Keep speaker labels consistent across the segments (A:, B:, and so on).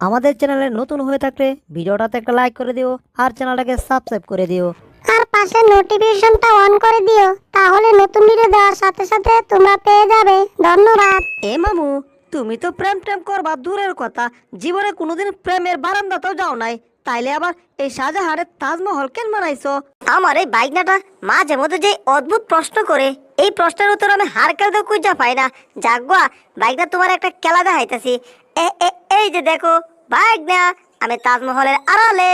A: আমাদের চ্যানেলে নতুন হয়ে থাকলে ভিডিওটাতে একটা লাইক করে দিও আর চ্যানেলটাকে সাবস্ক্রাইব করে দিও।
B: আর পাশে নোটিফিকেশনটা অন করে দিও, তাহলে নতুন ভিডিও দেওয়ার সাথে সাথে তোমরা পেয়ে যাবে। ধন্যবাদ।
A: এ মামু, তুমি তো প্রেম টেম করবা দূরের কথা, জীবনে কোনোদিন প্রেমের বারান্দাতেও যাও নাই, তাইলে আবার এই শাহজাহানের তাজমহল কেন বানাইছো?
B: আমার এই বাইকনাটা মাঝে মধ্যে যে অদ্ভুত প্রশ্ন করে, এই প্রশ্নের উত্তর আমি হার কেউ খুঁজা পাই না। জাগুয়া বাইকটা তোমার একটা খেলা দেখাইতেছি। এই যে দেখো বাইকনা, আমি তাজমহলের আড়ালে।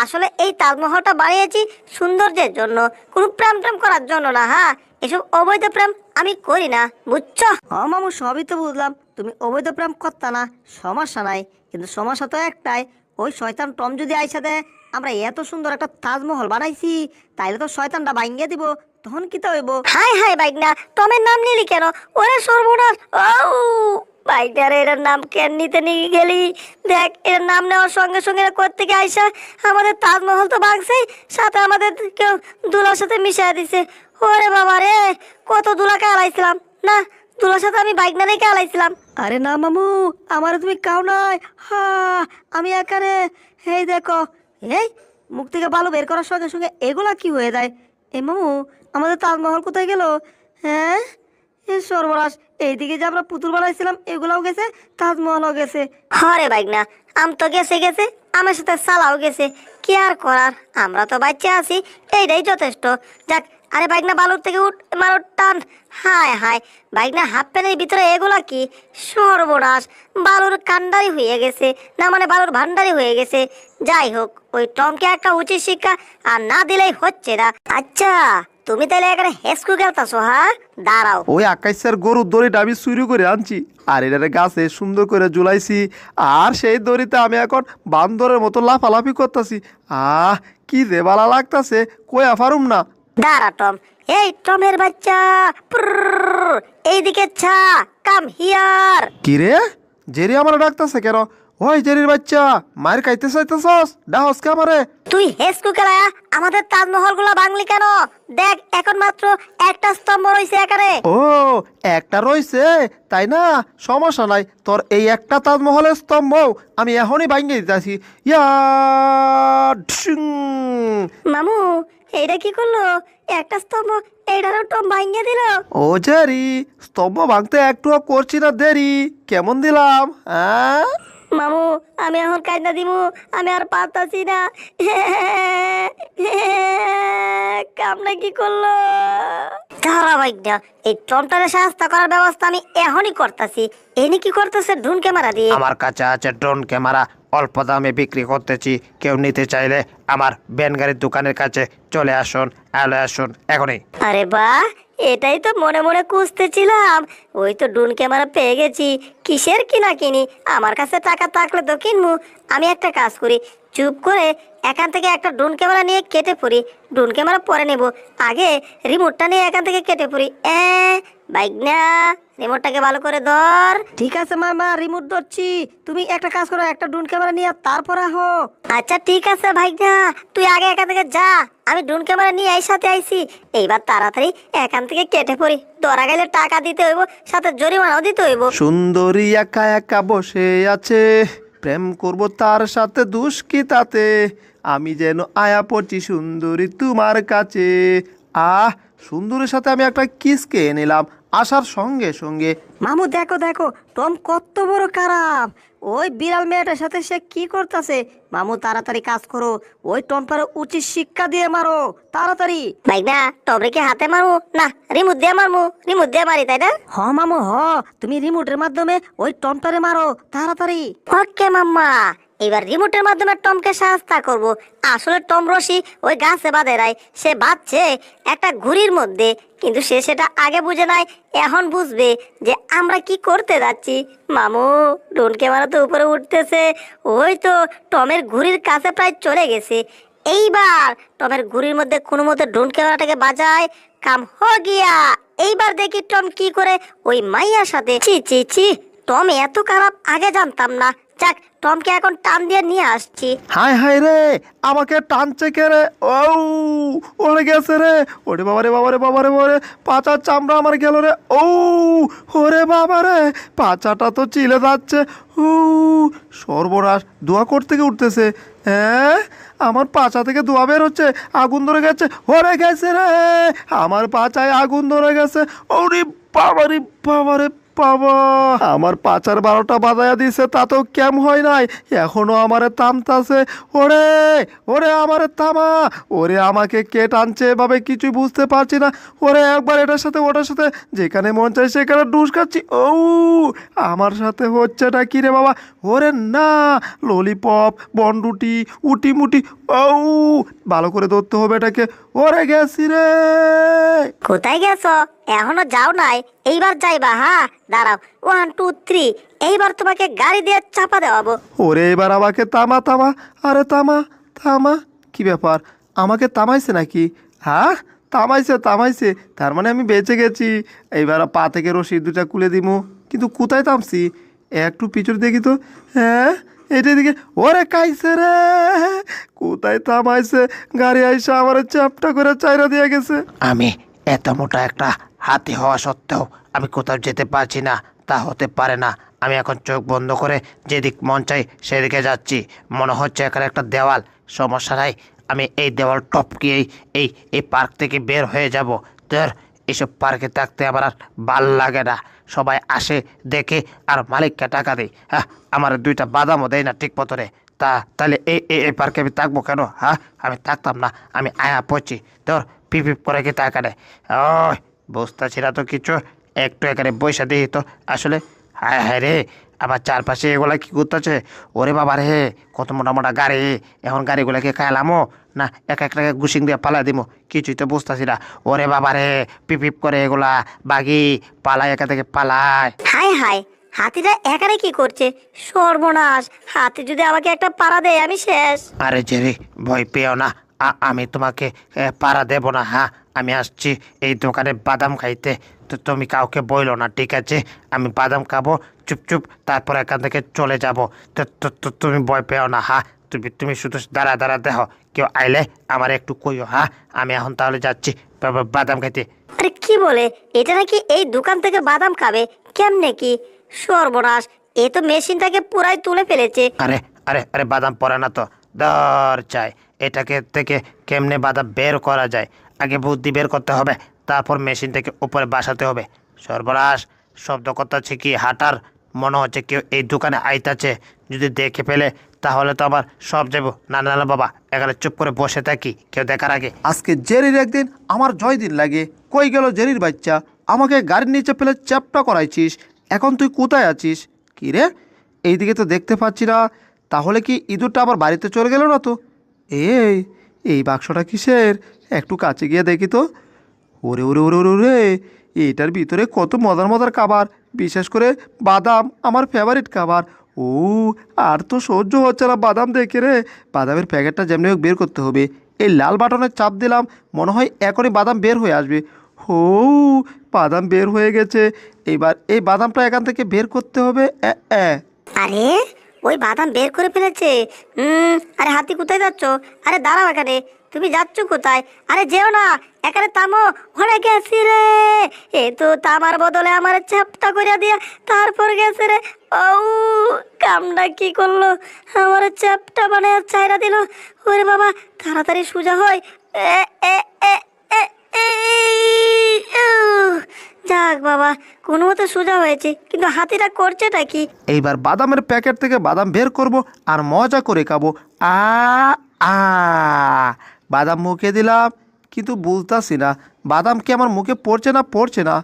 B: আসলে এই তাজমহলটা বানিয়েছি সৌন্দর্যের জন্য, কোনো প্রেম টেম করার জন্য না। হ্যাঁ, এসব অবৈধ প্রেম আমি করি না, বুঝছো?
A: মামু, সবই তো বুঝলাম, তুমি অবৈধ প্রেম করতা না, সমস্যা নাই, কিন্তু সমস্যা তো একটাই, ওই শয়তান টম যদি আইসা দেয় আমরা এত সুন্দর একটা তাজমহল বানাইছি, তাইলে তো শয়তানটা ভাঙ্গে দিব, তখন কি তো হইব?
B: হাই হাই বাইকনা, টমের নাম নিলি কেন? ওরে সর্বনাশ! ও বাইকটার এটার নাম কেন নিতে নিয়ে গেলি? দেখ, এর নাম নেওয়ার সঙ্গে সঙ্গে কোত্থেকে আইসা আমাদের তাজমহল তো ভাঙছেই, সাথে আমাদের কেউ দুলার সাথে মিশিয়ে দিছে। ওরে বাবা রে, কত দুলাকে আলাইছিলাম না, দুলার সাথে আমি বাইক না রেখে আলাইছিলাম।
A: আরে না মামু, আমার তুমি কাও নাই, হা, আমি এখানে। এই দেখো, এই মুখ থেকে বালু বের করার সঙ্গে সঙ্গে এগুলা কি হয়ে যায়? এই মামু, আমাদের তাজমহল কোথায় গেল? হ্যাঁ, এ সর্বনাশ, এইদিকে যে আমরা পুতুল বানাইছিলাম এগুলাও গেছে, তাজমহলও গেছে।
B: হরে বাইকনা, আম তো গেছে গেছে, আমার সাথে সালাও গেছে, কি আর করার, আমরা তো বাচ্চা আছি, এইটাই যথেষ্ট। যাক, আরে বাইকনা বালুর থেকে উঠ, মারো টান। হায় হায় বাইকনা, হাফ প্যান্টের ভিতরে এগুলা কি? সর্বনাশ, বালুর কান্ডারি হয়ে গেছে, না মানে বালুর ভান্ডারি হয়ে গেছে। যাই হোক, ওই টমকে একটা উচিত শিক্ষা আর না দিলেই হচ্ছে না। আচ্ছা, তুমি তাহলে এখানে হেসকু গেলতাছো? হ্যাঁ, দাঁড়াও।
C: ওই আকাশের গরুর দড়িটা আমি চুরি করে আনছি, আর এটারে গাছে সুন্দর করে ঝুলাইছি, আর সেই দড়িতে আমি এখন বান্দরের মতো লাফালাফি করতেছি। কি যে ভালো লাগতাছে, কয়া পারুম না।
B: দাঁড়া টম, এই টমের বাচ্চা, প্রররর, এইদিকে ছা, কাম হিয়ার।
C: কি রে, জেরি আমার ডাকতেছে কেন? ওই জেরির বাচ্চা, মায়ের খাইতে চাইতেছস, ডাহস কে আমারে?
B: তুই হেসকু খেলায়া আমাদের তাজমহল গুলা ভাঙলি কেন? দেখ, এখন মাত্র একটা স্তম্ভ রয়েছে এখানে।
C: ও, একটা রইছে তাই না, সমস্যা নাই, তোর এই একটা তাজমহলের স্তম্ভ আমি এখনই ভাঙিয়ে দিতেছি। ইয়া ঢিং।
B: মামু, এইটা কি করলো? একটা স্তম্ভ এইটারও টম ভাঙিয়ে দিল।
C: ও জেরি, স্তম্ভ ভাঙতে একটুও করছি না দেরি, কেমন দিলাম?
B: মামু, আমি এখন কাইনা দিমু, আমি আর পারতাছি না। কামনা কি করলো? ধারাবাহিক না, এই টমটারে সাহায্য করার ব্যবস্থা আমি এখনই করতেছি। এনি কি করতেছে ড্রোন ক্যামেরা দিয়ে?
C: আমার কাছে আছে ড্রোন ক্যামেরা, অল্প দামে বিক্রি করতেছি, কেউ নিতে চাইলে আমার ভ্যান গাড়ির দোকানের কাছে চলে আসুন, আসুন এখনই।
B: আরে বাহ, এটাই তো মনে মনে খুঁজতেছিলাম। ওই তো ড্রোন ক্যামেরা পেয়ে গেছি, কিসের কিনা কিনি, আমার কাছে টাকা থাকলে তো কিনবো। আমি একটা কাজ করি, চুপ করে এখান থেকে একটা ড্রোন ক্যামেরা নিয়ে কেটে পড়ি। ড্রোন ক্যামেরা পরে নেব, আগে রিমোটটা নিয়ে এখান থেকে কেটে পড়ি। বাইক না, রিমোটটাকে ভালো করে ধর।
A: ঠিক আছে মামা, রিমোট ধরছি, তুমি একটা কাজ করো, একটা ড্রোন ক্যামেরা নিয়ে তারপর আহো।
B: আচ্ছা ঠিক আছে ভাইগনা, তুই আগে এখান থেকে যা, আমি ড্রোন ক্যামেরা নিয়ে এই সাথে আইছি। এইবার তাড়াতাড়ি এখান থেকে কেটে পড়ি, ধরা গেলে টাকা দিতে হইব, সাথে জরিমানাও দিতে হইব।
C: সুন্দরী একা একা বসে আছে, প্রেম করব তার সাথে, দুষ কি তাতে, আমি যেন আয়া পড়ছি সুন্দরী তোমার কাছে। সুন্দরীর সাথে আমি একটা কিসকে নিলাম আসার সঙ্গে সঙ্গে।
A: মামু দেখো দেখো, টম কত বড় খারাপ, ওই বিড়াল মেয়েটার সাথে সে কি করতেছে। মামু তাড়াতাড়ি কাজ করো, ওই টমটারে উচিত শিক্ষা দিয়ে মারো তাড়াতাড়ি।
B: ভাইগনা, টমরে কি হাতে মারবো না রিমোট দিয়ে মারবো? রিমোট দিয়ে মারি, তাই না?
A: হ মামু হ, তুমি রিমোটের মাধ্যমে ওই টমটারে মারো তাড়াতাড়ি।
B: ওকে মাম্মা, এবার রিমোটের মাধ্যমে টমকে সাহায্য করব। আসলে টম রশি ওই গাছে বাঁধে নাই, সে বাঁধছে একটা ঘুড়ির মধ্যে, কিন্তু সে সেটা আগে বুঝে নাই, এখন বুঝবে যে আমরা কি করতে যাচ্ছি। মামু, ড্রোন ক্যামেরা তো উপরে উঠতেছে, ওই তো টমের ঘুড়ির কাছে প্রায় চলে গেছে। এইবার টমের ঘুড়ির মধ্যে কোনো মতে ড্রোন ক্যামেরাটাকে বাজায়, কাম হো গিয়া। এইবার দেখি টম কি করে ওই মাইয়ার সাথে। ছি ছি ছি, টম এত খারাপ আগে জানতাম না। যাক টমকে এখন টান দিয়ে নিয়ে আসছি।
C: হায় হায় রে, আমাকে টানছে কে রে? ও ওরে গেছে রে, ওরে বাবা রে বাবা রে বাবা রে বাবা রে, পাচার চামড়া আমার গেল রে। ও ওরে বাবা রে, পাচাটা তো চিলে যাচ্ছে। ও সর্বনাশ, ধোঁয়া করতে গিয়ে উঠতেছে। হ্যাঁ, আমার পাচা থেকে ধোঁয়া বের হচ্ছে, আগুন ধরে গেছে। ওরে গেছে রে, আমার পাচায় আগুন ধরে গেছে। ওরে বাবা রে বাবা রে বাবা, আমার পাচার 12টা বাজায়া দিছে, তাতেও ক্যাম হয় নাই, এখনো আমারে থামতাছে। ওরে ওরে আমারে থামা, ওরে আমাকে কে টানছে এভাবে কিছুই বুঝতে পারছি না। ওরে একবার এটার সাথে ওটার সাথে যেখানে মন চাই সেখানে ডুস খাচ্ছি। ও আমার সাথে হচ্ছেটা কি রে বাবা? ওরে না, ললিপপ বনরুটি উটি মুটি। ও ভালো করে ধরতে হবে এটাকে। ওরে গেছি রে।
B: কোথায় গেছো? এখনো যাও নাই? এইবার যাইবা? হ্যাঁ দাঁড়াও, 1 2 3, এইবার তোমাকে গাড়ি দিয়ে চাপা দেওয়াবো।
C: ওরে এবার আমাকে থামা থামা, আরে থামা থামা। কি ব্যাপার, আমাকে থামাইছে নাকি? হ্যাঁ থামাইছে থামাইছে, তার মানে আমি বেঁচে গেছি। এইবার পা থেকে রশি দুটা খুলে দিমু, কিন্তু কোথায় থামছি? একটু পিছনে দেখি তো। হ্যাঁ এটা দিকে। ওরে খাইছে রে, কোথায় থামাইছে? গাড়ি আইসা আমার চাপটা করে চাইরা দিয়ে গেছে।
D: আমি এত মোটা একটা হাতি হওয়া সত্ত্বেও আমি কোথাও যেতে পারছি না, তা হতে পারে না। আমি এখন চোখ বন্ধ করে যেদিক মন চাই সেদিকে যাচ্ছি। মনে হচ্ছে এখানে একটা দেওয়াল, সমস্যা নাই, আমি এই দেওয়াল টপকিয়েই এই এই পার্ক থেকে বের হয়ে যাব। তোর এসব পার্কে থাকতে আমার আর ভাল লাগে না। সবাই আসে দেখে আর মালিককে টাকা দেয়। হ্যাঁ, আমার 2টা বাদামও দেয় না ঠিক মতো রে। তাহলে এই এই এই পার্কে আমি থাকবো কেন? হ্যাঁ, আমি থাকতাম না, আমি আয়া পড়ছি। তোর পিপ পিপ করে কি টাকা দেয়? ওই বুঝতেছি না তো কিছু, একটু এখানে বৈশা দিই তো। আসলে হায় হায় রে, আমার চারপাশে এগুলা কি করতেছে? ওরে বাবা রে, কত মোটা মোটা গাড়ি! এখন গাড়িগুলাকে খাইলামো না এক একটাকে গুছিং দিয়ে পালাই দিব, কিছুই তো বুঝতেছি না। ওরে বাবা রে, পিপ পিপ করে এগুলা, বাগি পালাই, একা থেকে পালায়।
B: হায় হায়, হাতিটা এখানে কি করছে? সর্বনাশ, হাতি যদি আমাকে একটা পাড়া দেয় আমি শেষ।
D: আরে জেরি, ভয় পেও না, আমি তোমাকে পাড়া দেব না। হ্যাঁ, আমি আসছি এই দোকানে বাদাম খাইতে, তো তুমি কাউকে বইলো না, ঠিক আছে? আমি বাদাম খাবো চুপ চুপ, তারপর এখান থেকে চলে যাব। তো তুমি ভয় পেও না। হ্যাঁ, তুমি শুধু দাঁড়া দাঁড়া দেখো, কেউ আইলে আমার একটু কইও। হ্যাঁ, আমি এখন তাহলে যাচ্ছি বাদাম খাইতে।
B: আরে কি বলে, এটা নাকি এই দোকান থেকে বাদাম খাবে? কেমনে কি? সর্বনাশ, এ তো মেশিনটাকে পুরাই তুলে ফেলেছে।
D: আরে আরে আরে, বাদাম পড়ে না তো, দর চাই। এটাকে থেকে কেমনে বাদাম বের করা যায়, আগে বুদ্ধি বের করতে হবে, তারপর মেশিন থেকে উপরে বসাতে হবে। সর্বনাশ, শব্দ করতেছে কি হাঁটার? মনে হচ্ছে কেউ এই দোকানে আইতাছে, যদি দেখে ফেলে তাহলে তো আবার সব যাবো। না না না বাবা, এখানে চুপ করে বসে থাকি কেউ দেখার আগে।
C: আজকে জেরির একদিন, আমার 6 দিন লাগে। কই গেল জেরির বাচ্চা? আমাকে গাড়ির নিচে ফেলে চ্যাপটা করাইছিস, এখন তুই কোথায় আছিস? কি রে, এইদিকে তো দেখতে পাচ্ছি না। তাহলে কি ইঁদুরটা আবার বাড়িতে চলে গেল না তো? এই এই বাক্সটা কিসের? একটু কাছে গিয়ে দেখি তো। ওরে ওরে ওরে ওরে ওরে, এটার ভিতরে কত মজার মজার খাবার, বিশেষ করে বাদাম, আমার ফেভারিট খাবার। ও আর তো সহ্য হচ্ছে না বাদাম দেখে রে। বাদামের প্যাকেটটা যেমনি হোক বের করতে হবে। এই লাল বাটনে চাপ দিলাম, মনে হয় এখনই বাদাম বের হয়ে আসবে। হো, বাদাম বের হয়ে গেছে। এইবার এই বাদামটা এখান থেকে বের করতে হবে।
B: আরে ওই বাদাম বের করে ফেলেছে। আরে হাতি কোথায় যাচ্ছ? আরে দাঁড়াও এখানে, তুমি যাচ্ছ কোথায়? আরে যেও না, এখানে থামো। ওরে গেছি রে, এ তো তামার বদলে আমার চাপটা করিয়া দিয়া তারপর গেছে রে। ও কামটা কি করলো, আমার চাপটা মানে চাইরা দিল। ওরে বাবা, তাড়াতাড়ি সোজা হয়। এ এ এ এ এ উহ, যাক বাবা, কোনো মতো সোজা হয়েছে, কিন্তু হাতিটা করছেটা কি?
C: এইবার বাদামের প্যাকেট থেকে বাদাম বের করব আর মজা করে খাবো। আ আ বাদাম মুখে দিলাম, কিন্তু বুঝতাছি না বাদাম কি আমার মুখে পড়ছে না পড়ছে না।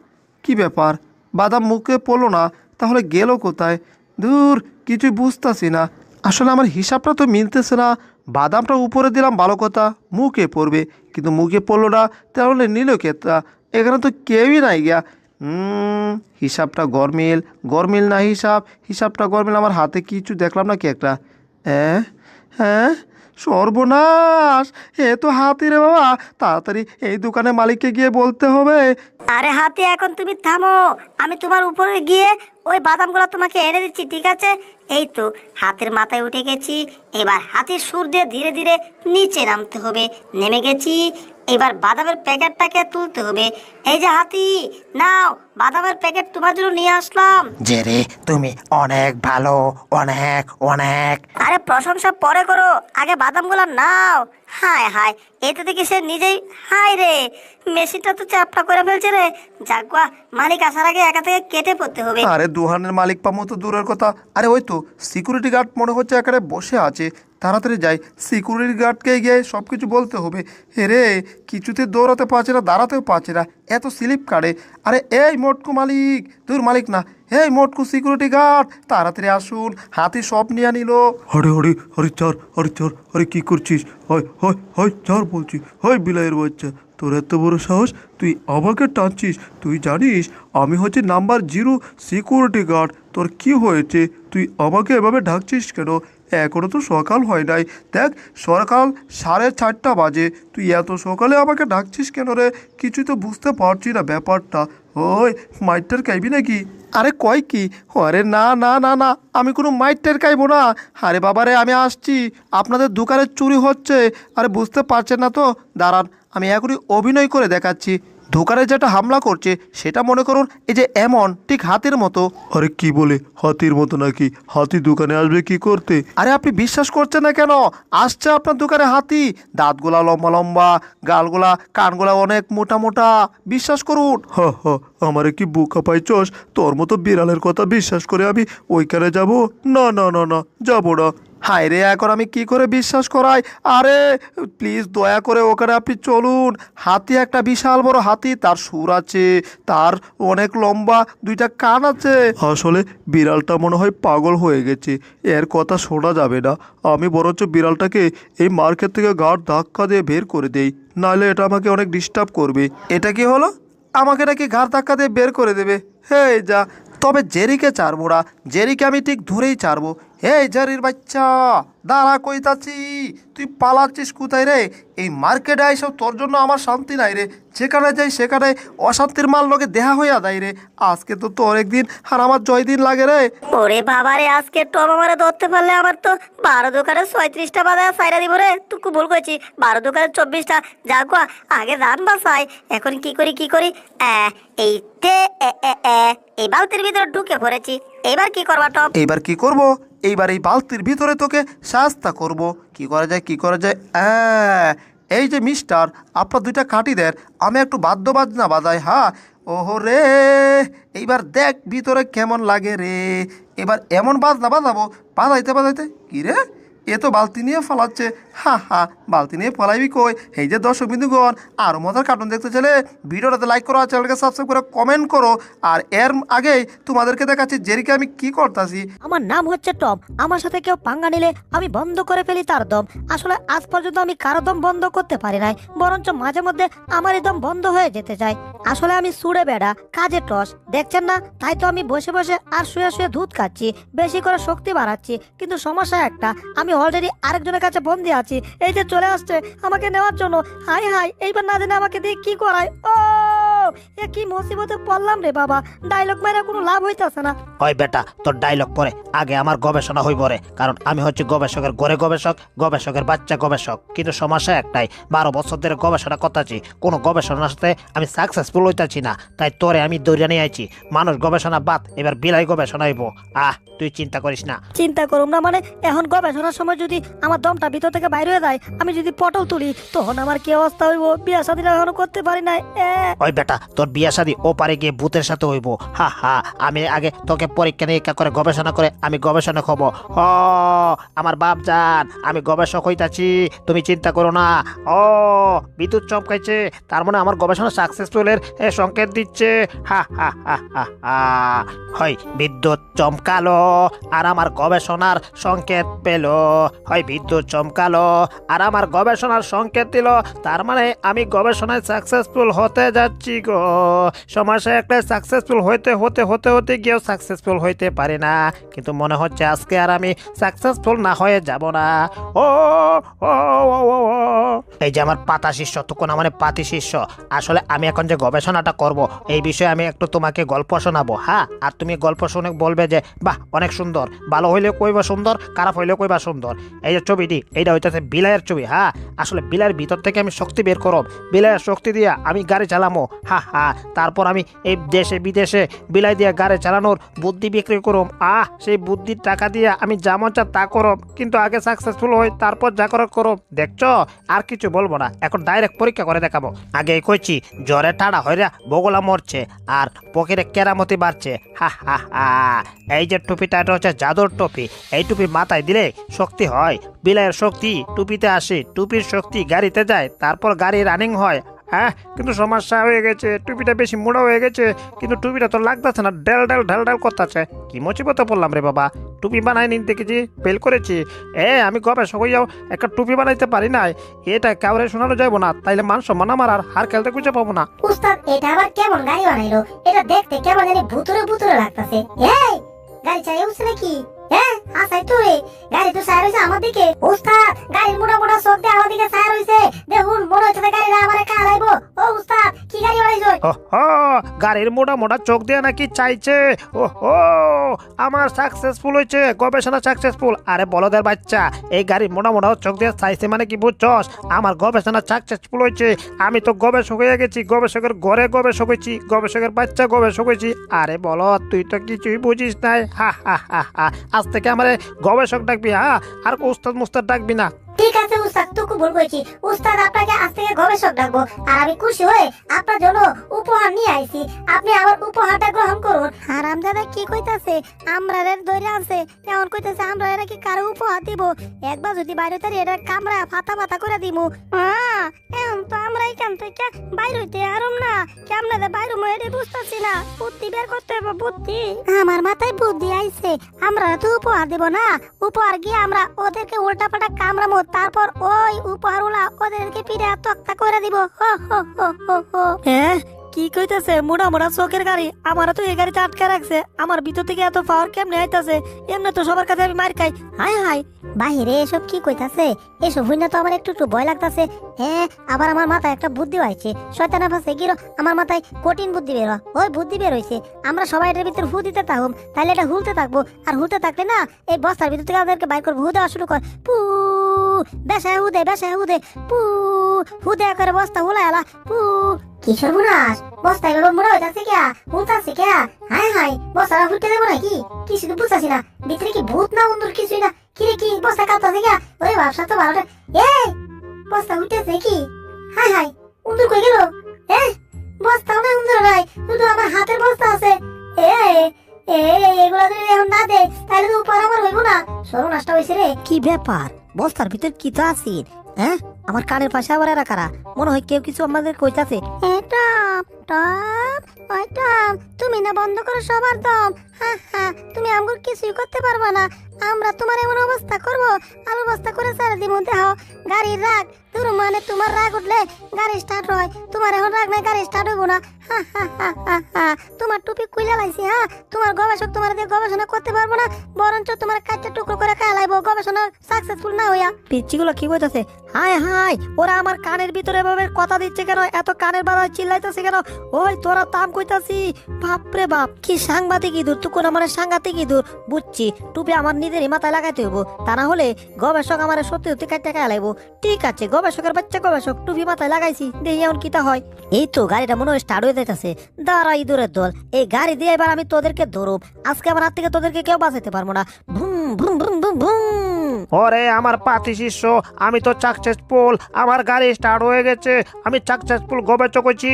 C: কি ব্যাপার, বাদাম মুখে পড়লো না, তাহলে গেল কোথায়? দূর, কিছুই বুঝতাছি না। আসলে আমার হিসাবটা তো মিলতেছে না। বাদামটা উপরে দিলাম ভালো কথা, মুখে পড়বে, কিন্তু মুখে পড়লো না, তাহলে নিল কেতা? এখানে তো কেউই নাই গিয়া। হিসাবটা গরমিল, গরমিল না হিসাবটা গরমিল। আমার হাতে কিছু দেখলাম না কি একটা? হ্যাঁ হ্যাঁ, সর্বনাশ, এ তো হাতি রে বাবা, তাড়াতাড়ি এই দোকানের মালিককে গিয়ে বলতে হবে।
B: আরে হাতি, এখন তুমি থামো, আমি তোমার উপরে গিয়ে ওই বাদামগুলো তোমাকে এনে দিচ্ছি, ঠিক আছে? এই তো হাতের মাথায় উঠে গেছি। এবার হাতির সুর দিয়ে ধীরে ধীরে নিচে নামতে হবে। নেমে গেছি। এবার বাদামের প্যাকেটটাকে তুলতে হবে। এই যে হাতি, নাও বাদামের প্যাকেট তোমার জন্য নিয়ে আসলাম।
D: যে রে, তুমি অনেক ভালো, অনেক অনেক।
B: আরে প্রশংসা পরে করো, আগে বাদামগুলো নাও। হায় হায়, এতে দেখি সে নিজেই, হায় রে, মেশিনটা তো চাপটা করে ফেলছে রে। যাগুয়া, মালিক আসার আগে একা থেকে কেটে পড়তে হবে।
C: আরে দোকানের মালিক পামো তো দূরের কথা, আরে ওই তো সিকিউরিটি গার্ড মনে হচ্ছে এখানে বসে আছে। তাড়াতাড়ি যাই, সিকিউরিটি গার্ডকে গিয়ে সব কিছু বলতে হবে। রে কিছুতে দৌড়াতে পারছে না, দাঁড়াতেও পারছে না, এত স্লিপ কাটে। আরে এই মোটকু মালিক, তোর মালিক না, এই মোটকু সিকিউরিটি গার্ড, তাড়াতাড়ি আসুন, হাতি সব নিয়ে নিল।
E: হরে হরে হরে চার, হরে চার, হরে কি করছিস? হয় হয় হয় চার বলছি, হয় বিলাইয়ের বাচ্চা, তোর এত বড় সাহস, তুই আমাকে টানছিস? তুই জানিস আমি হচ্ছে নাম্বার 0 সিকিউরিটি গার্ড। তোর কি হয়েছে? তুই আমাকে এভাবে ঢাকছিস কেন? এখনো তো সকাল হয় নাই, দেখ সকাল 4:30 বাজে, তুই এত সকালে আমাকে ডাকছিস কেন রে? কিছু তো বুঝতে পারছি না ব্যাপারটা। ওই মাইটার খাইবি নাকি?
C: আরে কয় কি? আরে না না না না, আমি কোনো মাইটের খাইবো না। আরে বাবারে, আমি আসছি, আপনাদের দোকানে চুরি হচ্ছে। আরে বুঝতে পারছেন না তো? দাঁড়ান, আমি এখনই অভিনয় করে দেখাচ্ছি। দোকানে যেটা হামলা করছে সেটা মনে করুন এই যে এমন ঠিক হাতির মতো।
E: আরে কি বলে, হাতির মতো নাকি? হাতি দোকানে আসবে কি করতে?
C: আরে আপনি বিশ্বাস করছেন না কেন? আসছে আপনার দোকানে হাতি, দাঁতগুলা লম্বা লম্বা, গালগুলা কানগুলা অনেক মোটা মোটা, বিশ্বাস করুন।
E: হা হা, আমারে কি বোকা পাইছস? তোর মতো বিড়ালের কথা বিশ্বাস করে আমি ওইখানে যাব? না না না না, যাবো না।
C: হায় রে, এখন আমি কি করে বিশ্বাস করাই? আরে প্লিজ দয়া করে ওখানে আপনি চলুন। হাতি একটা বিশাল বড় হাতি, তার সুর আছে, তার অনেক লম্বা 2টা কান আছে।
E: আসলে বিড়ালটা মনে হয় পাগল হয়ে গেছে, এর কথা শোনা যাবে না। আমি বরঞ্চ বিড়ালটাকে এই মার্কেট থেকে গাড় ধাক্কা দিয়ে বের করে দেই, নাহলে এটা আমাকে অনেক ডিস্টার্ব করবে।
C: এটা কি হলো? আমাকে নাকি ঘাড় ধাক্কা দিয়ে বের করে দেবে? হে যা, তবে জেরিকে ছাড়বো না, জেরিকে আমি ঠিক ধরেই ছাড়বো। এই জেরির বাচ্চা, দাঁড়া কইতাছি, তুই পালাচ্ছিস কোথায় রে? এই মার্কেটে আইসব তোর জন্য আমার শান্তি নাই রে। যেখানে যাই সেখানে অশান্তির মাল লোকে দেহা হইয়া দেয় রে। আজকে তো তোর একদিন আর আমার জয় দিন লাগে রে।
B: ওরে বাবারে, আজকে টপ আমারে ধরতে পারলে আমার তো 12 দোকানে 36টা বাধা সাইরা দিব রে। তুকু ভুল করেছি, 12 দোকানে 24টা। যাগুয়া, আগে রান বাসাই, এখন কি করি কি করি? এইতে এই বালতির ভিতরে ঢুকে পড়েছি। এবার কি করবা টপ?
C: এইবার কি করব? এইবার এই বালতির ভিতরে তোকে শাস্তা করব। কি করা যায়, কি করা যায়? এই যে মিস্টার, আপনার 2টা কাঠি দেন, আমি একটু বাদ্য বাজনা বাজাই। হ্যাঁ, ওহো রে, এইবার দেখ ভিতরে কেমন লাগে রে। এবার এমন বাজনা বাজাবো, বাজাইতে বাজাইতে কি রে, এ তো বালতি নিয়ে ফলাচ্ছে। হা হা, বালতি নিয়ে ফলাইবি কই? এই যে দর্শক বিন্দুগণ, আরও মজার কার্টুন দেখতে চাইলে ভিডিওটাতে লাইক করো, আর চ্যানেলকে সাবস্ক্রাইব করে কমেন্ট করো। আর এর আগেই তোমাদেরকে দেখাচ্ছি জেরিকে আমি কি করতেছি।
A: আমার নাম হচ্ছে টম। আমার সাথে কেউ পাঙ্গা নিলে আমি বন্ধ করে ফেলি তার দম। আসলে আজ পর্যন্ত আমি কারো দম বন্ধ করতে পারি নাই, বরঞ্চ মাঝে মধ্যে আমারই দম বন্ধ হয়ে যেতে চায়। আসলে আমি সুড়ে বেড়া, কাজে টস, দেখছেন না? তাই তো আমি বসে বসে আর শুয়ে শুয়ে দুধ খাচ্ছি, বেশি করে শক্তি বাড়াচ্ছি। কিন্তু সমস্যা একটা, আমি অলরেডি আরেকজনের কাছে বন্দি আছি। এই যে চলে আসছে আমাকে নেওয়ার জন্য। হাই হাই, এইবার না জানে আমাকে দিয়ে কি করায়। ও এ কি মুসিবতে পড়লাম রে বাবা। ডায়লগ মাইরা কোনো লাভ হইতাছে না।
D: ওই বেটা, তোর ডায়লগ পরে আগে আমার গবেষণা হইব রে, কারণ আমি হচ্ছে গবেষকের ঘরে গবেষক, গবেষকের বাচ্চা গবেষক। কিন্তু সমস্যা একটাই, 12 বছর ধরে গবেষণা করতেছি, কোনো গবেষণার সাথে আমি সাকসেসফুল হইতাছি না। তাই তোরে আমি দৌড়ে নিয়ে আইছি। মানুষ গবেষণা বাদ, এবার বিলাই গবেষণা হইব। তুই চিন্তা করিস না।
A: চিন্তা করুম না মানে? এখন গবেষণার সময় যদি আমার দমটা ভিতর থেকে বাইরে হয়ে যায়, আমি যদি পটল তুলি, তখন আমার কি অবস্থা হইব? বিয়া শাদীটা এখনো করতে পারি নাই।
D: ওই বেটা, তোর বিয়া শাদী ও পারে গিয়ে ভূতের সাথে হইব। হা হা, আমি আগে তোকে পরীক্ষা নিরীক্ষা করে গবেষণা করে আমি গবেষণক হব। আমার বাপ জান, আমি গবেষক হইতাছি, তুমি চিন্তা করো না। বিদ্যুৎ চমকাইছে, তার মানে আমার গবেষণা সাকসেসফুলের সংকেত দিচ্ছে। হা হা হা হা হা, হয় বিদ্যুৎ চমকালো আর আমার গবেষণার সংকেত পেল। হয় বিদ্যুৎ চমকালো আর আমার গবেষণার সংকেত দিল, তার মানে আমি গবেষণায় সাকসেসফুল হতে যাচ্ছি গো, সমস্যা একটা সাকসেসফুল হতে গিয়েও সাকসেসফুল হইতে পারি না, কিন্তু মনে হচ্ছে আজকে আর আমি সাকসেসফুল না হয়ে যাব না। ও ও ও ও ও। এই যে আমার পাতা শিষ্য, তখন আমার পাতি শিষ্য, আসলে আমি এখন যে গবেষণাটা করব এই বিষয়ে আমি একটু তোমাকে গল্প শোনাবো। হ্যাঁ, আর তুমি গল্প শুনে বলবে যে বাহ অনেক সুন্দর, ভালো হইলে কইবা সুন্দর, খারাপ হইলে কইবা সুন্দর। এই যে ছবিটি, এইটা হইতেছে বিলাইয়ের ছবি। হ্যাঁ, আসলে বিলাইয়ের ভিতর থেকে আমি শক্তি বের করব, বিলাইয়ের শক্তি দিয়ে আমি গাড়ি চালামো। হ্যাঁ, তারপর আমি এই দেশে বিদেশে বিলাই দিয়ে গাড়ি চালানোর বুদ্ধি বিক্রি করব। সেই বুদ্ধির টাকা দিয়ে আমি যা মন চা তা করব, কিন্তু আগে সাকসেসফুল হই, তারপর যা করার করব। দেখছো, আর কিছু বলবো না, এখন ডাইরেক্ট পরীক্ষা করে দেখাবো। আগে কইছি জ্বরে টাড়া হইরা বগলা মরছে আর পকেটে কেরামতি বাড়ছে। হা, এই যে টুপিটা, এটা হচ্ছে জাদুর টুপি। এই টুপি মাথায় দিলে শক্তি হয়, বিলাইয়ের শক্তি টুপিতে আসে, টুপির শক্তি গাড়িতে যায়, তারপর গাড়ি রানিং হয়। হ্যাঁ, কিন্তু সমস্যা হয়ে গেছে, টুপিটা বেশি মোড়া হয়ে গেছে, কিন্তু টুপিটা তো লাগতেছে না, ঢাল করতেছে। কি মুসিবতে পড়লাম রে বাবা, টুপি বানাই নিন দেখেছি, ফেল করেছি। আমি গবেষক হইয়াও একটা টুপি বানাইতে পারি নাই, এটা কাউরে শোনানো যাবো না, তাইলে মান সম্মান আমার আর হার খেলতে খুঁজে পাবো না।
B: উস্তাদ, এটা আবার কেমন গাড়ি বানাইলো? এটা দেখতে কেমন জানি ভুতুরে লাগতাছে। এই গাড়ি চালিয়ে উঠছে নাকি? আসাই তো রে, গাড়ি তো সাইড হইছে আমার দিকে। উস্তাদ, গাড়ির মোটা চোখ দিয়ে আমার দিকে সাইড হইছে, দেখুন মনে হচ্ছে গাড়িটা আমারে কালাইবো। ও উস্তাদ, কি গাড়ি বানাইছো?
D: গাড়ির মোটা চোখ দিয়ে নাকি চাইছে? আমার সাকসেসফুল হয়েছে, গবেষণা সাকসেসফুল। আরে বলদের বাচ্চা, এই গাড়ির মোটা চোখ দিয়ে চাইছে মানে কি বুঝছস? আমার গবেষণা সাকসেসফুল হয়েছে, আমি তো গবেষক হয়ে গেছি, গবেষকের ঘরে গবেষক হয়েছি, গবেষকের বাচ্চা গবেষক হয়েছি। আরে বলো, তুই তো কিছুই বুঝিস নাই। হা, আজ থেকে আমার গবেষক ডাকবি, হ্যাঁ, আর উস্তাদ মুস্তাদ ডাকবি না।
B: ঠিক আছে উস্তাদ, তোকে ভুল করেছি। উস্তাদ, আপনাকে আজ থেকে গবেষক ডাকবো, আর আমি খুশি হয়ে আপনার জন্য উপহার নিয়ে আইছি, আপনি আমার উপহারটা গ্রহণ করুন। হারামজাদা কি কইতাছে? আমরা ধরে আছে, এমন কইতাছে আমরা এরা কি কারো উপহার দিব? একবার যদি বাইরে তারি এটা কামড়া ফাতা করে দিব। এখন তো আমরা এখান থেকে বাইরে হইতে আরম না, কেমনে বাইরে মরে বুঝতেছি না, বুদ্ধি বের করতে হবে, বুদ্ধি। আমার মাথায় বুদ্ধি আইছে, আমরা তো উপহার দিব না, উপহার গিয়ে আমরা ওদেরকে উল্টা পাল্টা কামড়ামো, তারপর ওই উপহারগুলা ওদেরকে পিড়ে তক্তা করে দিব।
A: কি কইতেছে? মোটা চোখের গাড়ি, আমার তো এই গাড়িতে আটকে রাখছে, আমার ভিতর থেকে এত পাওয়ার কেমনে আইতাছে? এমনি তো সবার কাছে আমি মার খাই। হাই
B: বাহিরে এসব কি কইতাছে? এসব হইনা তো আমার একটু ভয় লাগতাছে। আবার আমার মাথায় একটা বুদ্ধি হয়েছে, শয়তানা ফাঁসে গিরো, আমার মাথায় কঠিন বুদ্ধি বের হয়। ওই বুদ্ধি বের হয়েছে, আমরা সবাই এটার ভিতর হু দিতে থাকুম, তাহলে এটা হুলতে থাকবো, আর হুলতে থাকলে না এই বস্তার ভিতর থেকে আমাদেরকে বাইর করবো। হু দেওয়া শুরু কর, পু বেসায় হুদে পু হুদে করে বস্তা হুলাই আলা পু। কি সর্বনাশ, বস্তা এভাবে মোড়া হইতাছে কে? হুলতাছে কে? হাই বস্তাটা হুলতে দেবো নাকি? কিছু তো বুঝতেছি না, ভিতরে কি ভূত না অন্দর কিছুই না। কিরে কি বস্তা কাঁপতাছে কে? ওরে ব্যবসা তো ভালোটা। বস্তা উঠতেছে কি? হাই উন্দর কই গেল? বস্তা না উন্দর নাই, শুধু আমার হাতের বস্তা আছে। এগুলা যদি এখন না দে তাহলে তো উপর আমার হইব না, সর্বনাশটা হইছে রে।
A: কি ব্যাপার? বস্তার ভিতর কি তো আছি? আমার কানের পাশে আবার এরা কারা? মনে হয় কেউ কিছু আমাদের কইতাছে।
B: তুমি না বন্ধ করো সবার দম। তুমি আমগুলো কিছুই করতে পারবা না, আমরা তোমার এমন অবস্থা করবো, আলু বস্তা করে ছেড়ে দিব। দেহ গাড়ির রাগ তোর, মানে তোমার রাগ উঠলে গাড়ি স্টার্ট হয়, তোমার এখন রাগ নাই, গাড়ি স্টার্ট হইব না। তোমার টুপি কুইলা লাইছি। তোমার গবেষক তোমার দিয়ে গবেষণা করতে পারবো না, বরঞ্চ তোমার কাঁচা টুকরো করে খাওয়া লাইব, গবেষণা সাকসেসফুল না হইয়া।
A: পিচ্চিগুলো কি কইতাছে? হাই ওরা আমার কানের ভিতরে এভাবে কথা দিচ্ছে কেন? এত কানের বাধা চিল্লাইতেছে কেন? ওই তোরা তাম কইতাছি। বাপরে বাপ, কি সাংঘাতিক ইঁদুর! তুই কোন আমার সাংঘাতিক ইঁদুর, বুঝছি। টুপি আমার নিজেরই মাথায় লাগাইতে হইব, তা না হলে গবেষক আমার সত্যি কাটতে খাওয়া লাইব। ঠিক আছে, গবেষকের বাচ্চা গবেষক, টুপি মাথায় লাগাইছি, দেখি এমন কিতা হয়। এই তো গাড়িটা মনে হয় স্টার্ট হয়ে যাইতেছে। দাঁড়া ইঁদুরের দল, এই গাড়ি দিয়ে এবার আমি তোদেরকে ধরব। আজকে আমার হাত থেকে তোদেরকে কেউ বাঁচাতে পারবো না। ভুম ভুম ভুম ভুম ভুম।
D: ওরে আমার পাতি শিষ্য, আমি তো সাকসেসফুল, আমার গাড়ি স্টার্ট হয়ে গেছে, আমি সাকসেসফুল গবেষক হয়েছি।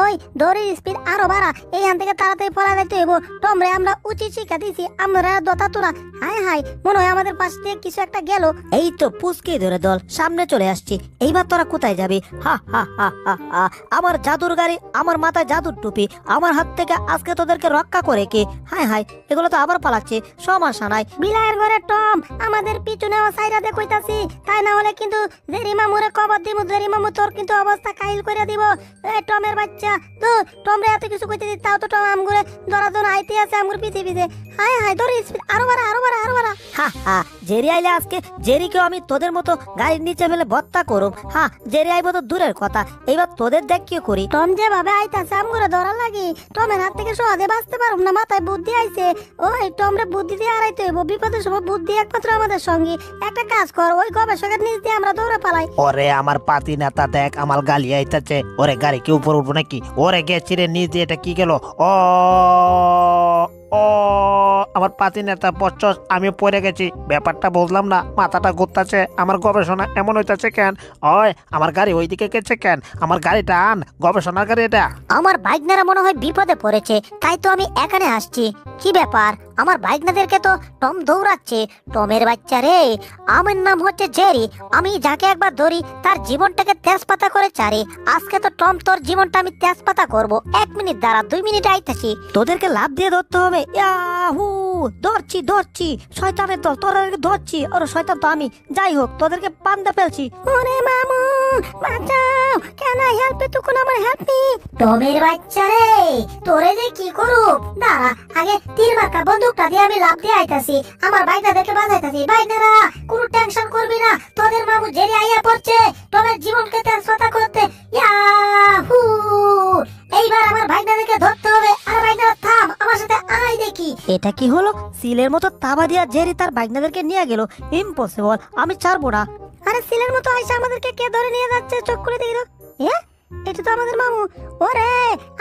B: ওই দড়ির স্পিড আরো বাড়া, এইখান থেকে তাড়াতাড়ি পলা যাইতে হইব। তোমরা আমরা উচিত শিক্ষা দিছি, আমরা দতা তোরা। হাই মনে হয় আমাদের পাশ দিয়ে কিছু একটা গেল।
A: এই তো পুচকে ধরে দল, সামনে চলে আসছি। এইবার তোরা কোথায় যাবি? হা আমার জাদুর গাড়ি, আমার মাথায় জাদুর টুপি, আমার হাত থেকে আজকে তোদেরকে রক্ষা করে কে? হাই এগুলো তো আবার পালাচ্ছে, সমস্যা নাই।
B: বিলায়ের ঘরে টম আমাদের পিছু নেওয়া সাইরা দে কইতাছি, তাই না হলে কিন্তু জেরি মামুরে কবর দিব। জেরি মামু তোর কিন্তু অবস্থা কাহিল করে দিব। এই টমের বাচ্চা তো টমরে এত কিছু কইতে দিস, তাও তো টম আমগুরে ধরার জন্য আইতে আছে আমগুর পিছে পিছে। হায় হায় ধরিস, আরো বাড়া আরো বাড়া আরো বাড়া।
A: হা হা, জেরি আইলে আজকে জেরিকেও আমি তোদের মতো গাড়ির নিচে ফেলে ভত্তা করুম। হা, জেরি আইব তো দূরের কথা, এইবার তোদের দেখ কি করি।
B: টম যেভাবে আইতাছে আমগুরে ধরা লাগি, টমের হাত থেকে সহজে বাঁচতে পারুম না। মাথায় বুদ্ধি আইছে, ওই টমরে বুদ্ধি দিয়ে আড়াইতে হইব। বিপদের সময় বুদ্ধি একমাত্র আমাদের সঙ্গী। একটা কাজ কর, ওই গবেষকের নিচ দিয়ে আমরা দৌড়ে পালাই।
D: ওরে আমার পাতি নেতা দেখ, আমার গালি আইতাছে। ওরে গাড়ি কি উপর উঠবো নাকি? ওরে গেছি রে নিজ দিয়ে, এটা কি গেল? ও ও আমার পাতি নেতা পচ্ছস, আমি পড়ে গেছি। ব্যাপারটা বুঝলাম না, মাথাটা ঘুরতাছে। আমার গবেষণা এমন হইতাছে কেন? ওই আমার গাড়ি ওইদিকে গেছে কেন? আমার গাড়িটা আন, গবেষণার গাড়ি এটা।
B: আমার বাইকনারা মনে হয় বিপদে পড়েছে, তাই তো আমি এখানে আসছি। কি ব্যাপার, আমার বাইকনাদেরকে তো টম দৌড়াচ্ছে। টমের বাচ্চা রে, আমার নাম হচ্ছে জেরি। আমি যাকে একবার ধরি তার জীবনটাকে তেজপাতা করে ছাড়ি। আজকে তো টম তোর জীবনটা আমি তেজপাতা করব। 1 মিনিট দাঁড়া, 2 মিনিট আইতাছি।
A: তোদেরকে লাভ দিয়ে ধরতে হবে। ইয়াহু, ধরছি ধরছি, শয়তানের দল, তোদেরকে ধরছি। ওরে শয়তান তো আমি, যাই হোক তোদেরকে পান্দা ফেলছি।
B: ওরে মামু বাঁচাও, কেন হেল্প তু কোন আমার হেল্প মি। টমের বাচ্চা রে, তোরে যে কি করু, দাঁড়া আগে তীর মার্কা বন্দুকটা দিয়ে আমি লাভ দিয়ে আইতাছি। আমার বাইকটা দেখে বাজাইতাছি। বাইকনারা কোনো টেনশন করবি না, তোদের মামু জেরি আইয়া পড়ছে টমের জীবনকে তেজপাতা করতে। ইয়াহু, এইবার আমার বাইকনাদেরকে ধরতে হবে। আর বাইকনারা থাম, আমার সাথে আয় দেখি।
A: এটা কি হলো? সিলের মতো তাবা দিয়া জেরি তার বাইকনাদেরকে নিয়ে গেল। ইম্পসিবল, আমি ছাড়বো না।
B: আরে সিলের মতো আইসা আমাদেরকে কে ধরে নিয়ে যাচ্ছে? চোখ করে দেখি তো। এটা তো আমাদের মামু। ওরে,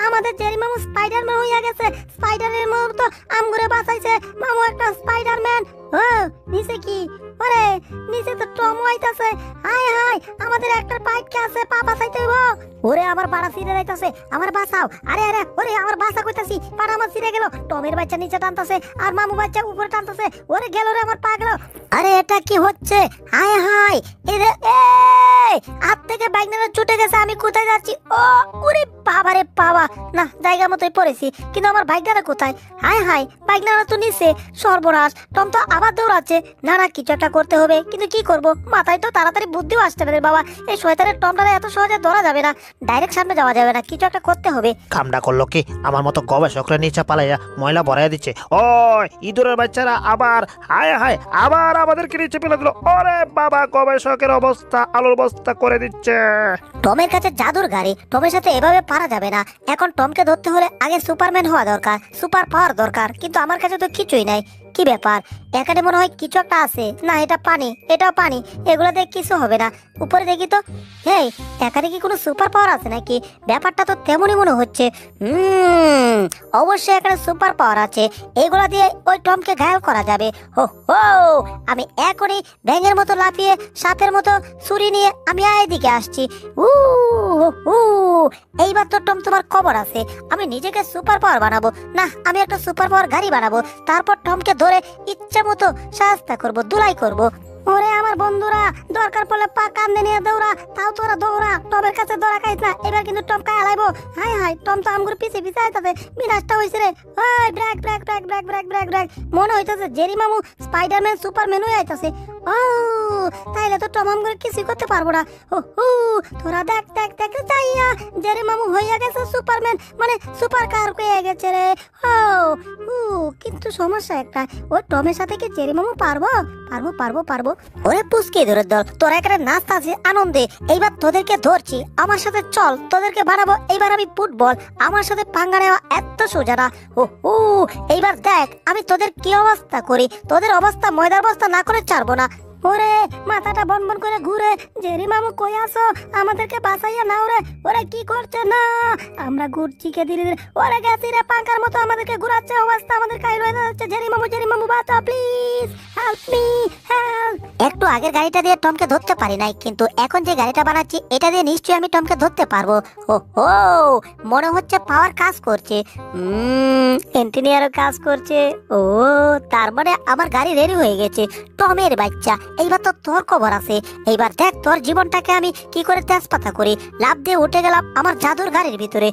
B: আমাদের জেরি মামু স্পাইডারম্যান হইয়া গেছে। স্পাইডারের মতো আমগুরে বাঁচাইছে মামু, একটা স্পাইডারম্যান। ও নিচে কি? ওরে নিচে তো টম আইতাছে। হায় হায়, আমাদের একটা পাইটকে আছে, পা বাঁচাইতে হইব। ওরে আমার পাড়া ছিঁড়ে যাইতাছে, আমার বাঁচাও। আরে আরে, ওরে আমার বাঁচা কইতাছি, পাড়া আমার ছিঁড়ে গেল। টমের বাচ্চা নিচে টানতাছে আর মামু বাচ্চা উপরে টানতাছে। ওরে গেল রে, আমার পা গেল। আরে এটা কি হচ্ছে? হায় হায়, এরে হাত থেকে বাইকনারা ছুটে গেছে। আমি কোথায় যাচ্ছি? ও ওরে বাবা রে বাবা, না জায়গা মতোই পড়েছি, কিন্তু আমার বাইকনারা কোথায়? হায় হায়, বাইকনারা তো নিচে। সর্বনাশ, টম তো আবার দৌড়াচ্ছে। না না, কিছু একটা করতে হবে, কিন্তু কি করব? মাথায় তো তাড়াতাড়ি বুদ্ধিও আসতে পারে বাবা। এই শয়তানের টমটারে এত সহজে ধরা যাবে না, ডাইরেক্ট সামনে যাওয়া যাবে না, কিছু একটা করতে হবে।
D: কামটা করলো কি? আমার মতো গবেষকরা নিচে পালাইয়া ময়লা ভরাইয়া দিচ্ছে। ও ইঁদুরের বাচ্চারা আবার, হায় হায়, আবার আমাদেরকে নিচে ফেলে দিল। ওরে বাবা, গবেষকের অবস্থা আলোর বস্তা করে দিচ্ছে।
B: টমের কাছে জাদুর গাড়ি, টমের সাথে এভাবে পারা যাবে না। এখন টমকে ধরতে হলে আগে সুপারম্যান হওয়া দরকার, সুপার পাওয়ার দরকার। কিন্তু আমার কাছে তো কিছুই নাই। কি ব্যাপার, এখানে মনে হয় কিছু একটা আছে। না, এটা পানি, এটাও পানি, এগুলো দিয়ে কিছু হবে না। উপরে দেখি তো। হেই, এখানে কি কোনো সুপার পাওয়ার আছে নাকি? ব্যাপারটা তো তেমনই মনে হচ্ছে। অবশ্যই এখানে সুপার পাওয়ার আছে। এগুলা দিয়ে ওই টমকে ঘায়ল করা যাবে। হো হো, আমি এখনই ব্যাঙের মতো লাফিয়ে সাপের মতো ছুরি নিয়ে আমি এদিকে আসছি। এইবার তো টম তোমার খবর আছে। আমি নিজেকে সুপার পাওয়ার বানাবো। না, আমি একটা সুপার পাওয়ার গাড়ি বানাবো। তারপর টমকে ধরে ইচ্ছা মতো শাস্তা করবো, দুলাই করবো। ওরে আমার বন্ধুরা, দরকার পড়লে পা কান্দে নিয়ে দৌড়া, তাও তোরা দৌড়া। টমের কাছে দৌড়া খাইস না, এবার কিন্তু টম কায় আলাইবো। হাই হাই, টম তো আমগুলো পিছে পিছে আইতাছে। বিনাশটা হইছে রে। ওই break break break break break break break. মনে হইতাছে জেরি মামু স্পাইডারম্যান সুপারম্যান হয়ে আইতাছে। ও তাইলে তো টম আমগুলো কিছুই করতে পারবো না। তোরা দেখ দেখ দেখ যাইয়া, জেরি মামু হইয়া গেছে সুপারম্যান, মানে সুপার কার হয়ে গেছে রে। কিন্তু সমস্যা একটা, ওই টমের সাথে কি জেরি মামু পারবো? পারবো পারবো পারবো। ওরে পুচকে ধরে দল, তোরা এখানে নাচতে আছে আনন্দে। এইবার তোদেরকে ধরছি, আমার সাথে চল, তোদেরকে বানাবো এইবার আমি ফুটবল। আমার সাথে পাঙ্গা নেওয়া এত সোজা না। এইবার দেখ আমি তোদের কি অবস্থা করি। তোদের অবস্থা ময়দার অবস্থা না করে ছাড়বো না। ওরে মাথাটা বন বন করে ঘুরে। জেরি মামু কই আসো? আমাদেরকে বাঁচাইয়া নাও রে। ওরে কি করছে? না, আমরা ঘুরছি কে ধীরে ধীরে। ওরে গেছি রে, পাঙ্কার মতো আমাদেরকে ঘুরাচ্ছে। অবস্থা আমাদের কাহিল হয়ে যাচ্ছে। জেরি মামু বাঁচাও প্লিজ, হেল্প মি হেল্প। একটু আগের গাড়িটা দিয়ে টমকে ধরতে পারি নাই, কিন্তু এখন যে গাড়িটা বানাচ্ছি এটা দিয়ে নিশ্চয়ই আমি টমকে ধরতে পারবো। ও হো, মনে হচ্ছে পাওয়ার কাজ করছে। ইঞ্জিনিয়ারও কাজ করছে। ও, তার মানে আমার গাড়ি রেডি হয়ে গেছে। টমের বাচ্চা, এইবার তো তোর খবর আছে। এইবার দেখ তোর জীবনটাকে আমি কি করে তেজপাতা করি। লাফ দিয়ে উঠে গেলাম আমার জাদুর গাড়ির ভিতরে।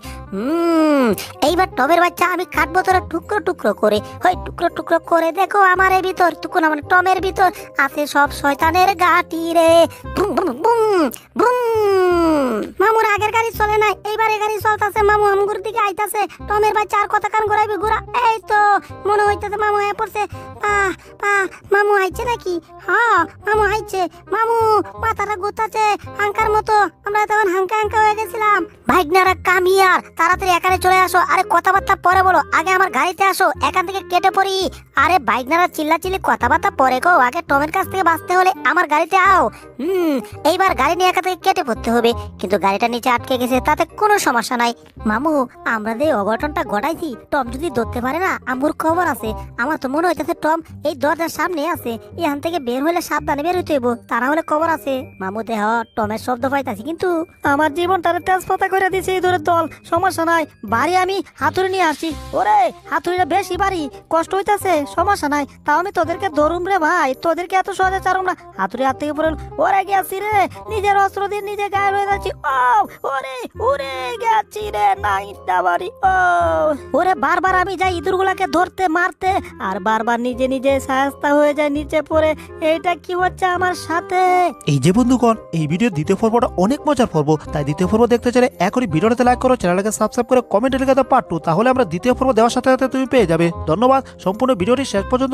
B: এইবার টমের বাচ্চা আমি কাটবো তোরা টুকরো টুকরো করে। ওই টুকরো টুকরো করে দেখো আমার এই ভিতর টুকুন আমার টমের ভিতর আছে সব শয়তানের গাটি রে। Boom boom boom boom. মামুর আগের গাড়ি চলে না, এইবার এই গাড়ি চলতেছে। মামু আমগুর দিকে আইতাছে। টমের বাচ্চা আর কথা কান ঘুরাইবি ঘুরা। এই তো মনে হইতেছে মামু হয়ে পড়ছে। মামু আইছে নাকি? হ্যাঁ মামু আইছে। মামু মাথাটা গুতাছে হাঙ্কার মতো। আমরা তখন হাঙ্কা হাঙ্কা হয়ে গেছিলাম। ভাইগনারা কামিয়ার, তাড়াতাড়ি এখানে চলে আসো। আরে কথাবার্তা পরে বলো, আগে আমার গাড়িতে আসো, এখান থেকে কেটে পড়ি। আরে ভাইগনারা চিল্লাচিল্লি কথাবার্তা পরে গো, আগে টমের কাছ থেকে বাঁচতে হলে আমার গাড়িতে আও। এইবার গাড়ি নিয়ে এখান থেকে কেটে পড়তে হবে, কিন্তু গাড়িটা নিচে আটকে গেছে, তাতে কোনো সমস্যা নাই। মামু আমরা যে অঘটনটা ঘটাইছি, টম যদি ধরতে পারে না আমার খবর আছে। আমার তো মনে হইতেছে টম এই দরজার সামনে আছে। এখান থেকে বের হইলে সাবধানে বের হইতে হইব, তা না হলে খবর আছে। মামু দেহ টমের শব্দ পাইতাছি, কিন্তু
A: আমার জীবনটারে তেজপাতা করে দিছে এই ধরে দল। সমস্যা নাই, বাড়ি আমি হাতুড়ি নিয়ে আসছি। ওরে হাতুড়িটা বেশি বাড়ি, কষ্ট হইতাছে, সমস্যা নাই। তাও আমি তোদেরকে ধরুম রে ভাই, তোদেরকে এত সহজে ছাড়ুম না। হাতুড়ি হাত থেকে পড়ে ওরে গেছি রে, নিজের অস্ত্র দিয়ে নিজে গায়ে হয়ে যাচ্ছি। ও ওরে ওরে গেছি রে নাইটা বাড়ি। ওরে বারবার আমি যাই ইঁদুর গুলাকে ধরতে মারতে, আর বারবার নিজে নিজে সায়স্তা হয়ে যায় নিচে পড়ে। এইটা কি হচ্ছে আমার সাথে?
F: এই যে বন্ধুগণ, এই ভিডিও দ্বিতীয় পর্বটা অনেক মজার পর্ব, তাই দ্বিতীয় পর্ব দেখতে চাইলে এখনই ভিডিওটাতে লাইক করো, চ্যানেলটাকে সাবস্ক্রাইব করে কমেন্টে লিখে দাও পার্ট 2, তাহলে আমরা দ্বিতীয় পর্ব দেওয়ার সাথে সাথে তুমি পেয়ে যাবে। ধন্যবাদ সম্পূর্ণ ভিডিওটি শেষ পর্যন্ত